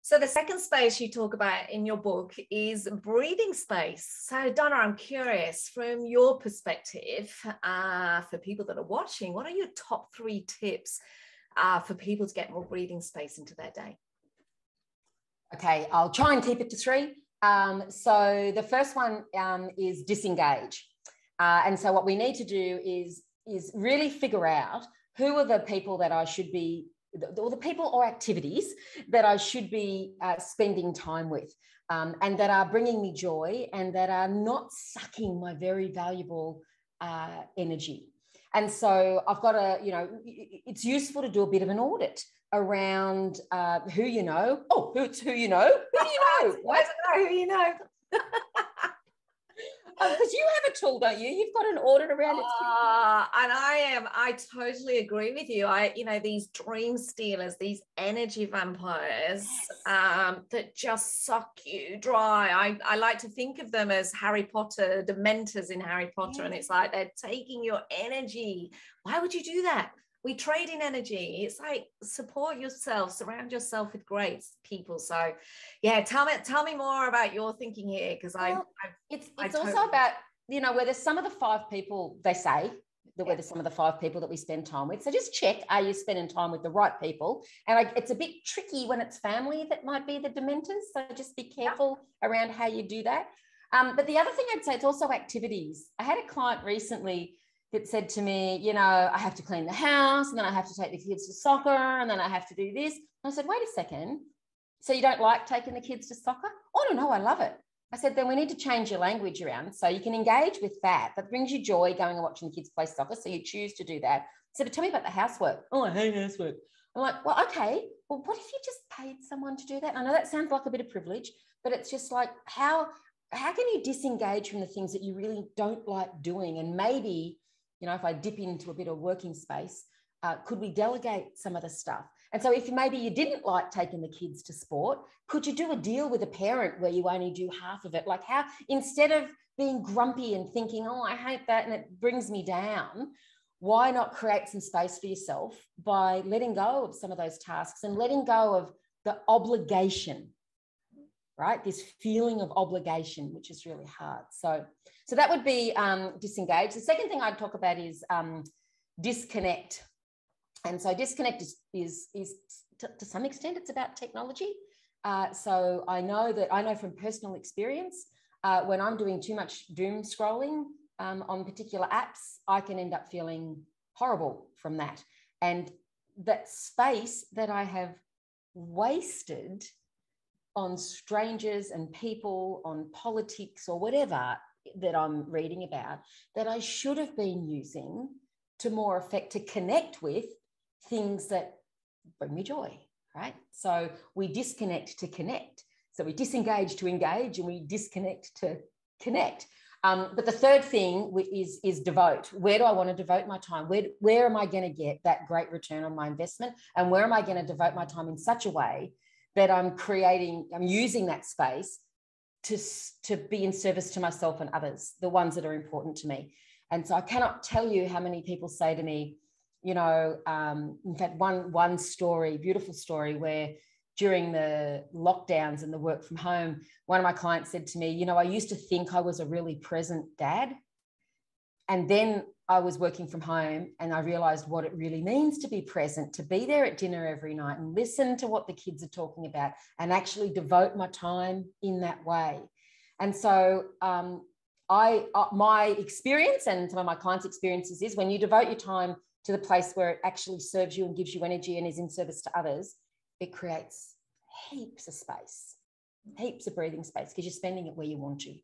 So the second space you talk about in your book is breathing space. So Donna, I'm curious, from your perspective, for people that are watching, what are your top 3 tips for people to get more breathing space into their day? Okay, I'll try and keep it to 3. So the first one is disengage. And so what we need to do is really figure out who are the people that I should be, or the people or activities that I should be spending time with, and that are bringing me joy and that are not sucking my very valuable energy. And so I've got to, it's useful to do a bit of an audit around who you know. Oh, it's who you know. Who do you know? Right? Who you know? Because you have a tool, don't you? You've got an audit around it. And I totally agree with you. These dream stealers, these energy vampires, that just suck you dry. I like to think of them as Harry Potter, dementors in Harry Potter. And it's like, they're taking your energy. Why would you do that? We trade in energy. It's like, support yourself, surround yourself with great people. So yeah, tell me more about your thinking here, because it's also about, whether some of the 5 people, they say that whether some of the 5 people that we spend time with. So just check, are you spending time with the right people? And it's a bit tricky when it's family that might be the dementors. So just be careful around how you do that. But the other thing I'd say, it's also activities. I had a client recently that said to me, I have to clean the house, and then I have to take the kids to soccer, and then I have to do this. And I said, wait a second. So you don't like taking the kids to soccer? Oh, no, I love it. I said, then we need to change your language around. So you can engage with that. That brings you joy, going and watching the kids play soccer. So you choose to do that. So, but tell me about the housework. Oh, I hate housework. I'm like, well, okay. Well, what if you just paid someone to do that? I know that sounds like a bit of privilege, but it's just like, how can you disengage from the things that you really don't like doing? And maybe, if I dip into a bit of working space, could we delegate some of the stuff? And so if maybe you didn't like taking the kids to sport, could you do a deal with a parent where you only do half of it? Like, how, instead of being grumpy and thinking, oh, I hate that and it brings me down, why not create some space for yourself by letting go of some of those tasks and letting go of the obligation, right? This feeling of obligation, which is really hard. So that would be disengage. The second thing I'd talk about is disconnect. And so disconnect is to some extent, it's about technology. So I know from personal experience, when I'm doing too much doom scrolling on particular apps, I can end up feeling horrible from that. And that space that I have wasted on strangers and people, on politics or whatever that I'm reading about, that I should have been using to more effect, to connect with things that bring me joy, right? So we disconnect to connect. So we disengage to engage, and we disconnect to connect. But the third thing is devote. Where do I want to devote my time? Where am I going to get that great return on my investment? And where am I going to devote my time in such a way that I'm using that space to be in service to myself and others, the ones that are important to me. And so I cannot tell you how many people say to me, in fact, one story, beautiful story, where during the lockdowns and the work from home, one of my clients said to me, I used to think I was a really present dad. And then I was working from home and I realized what it really means to be present, to be there at dinner every night and listen to what the kids are talking about and actually devote my time in that way. And so my experience and some of my clients' experiences is when you devote your time to the place where it actually serves you and gives you energy and is in service to others, it creates heaps of space, heaps of breathing space, because you're spending it where you want to.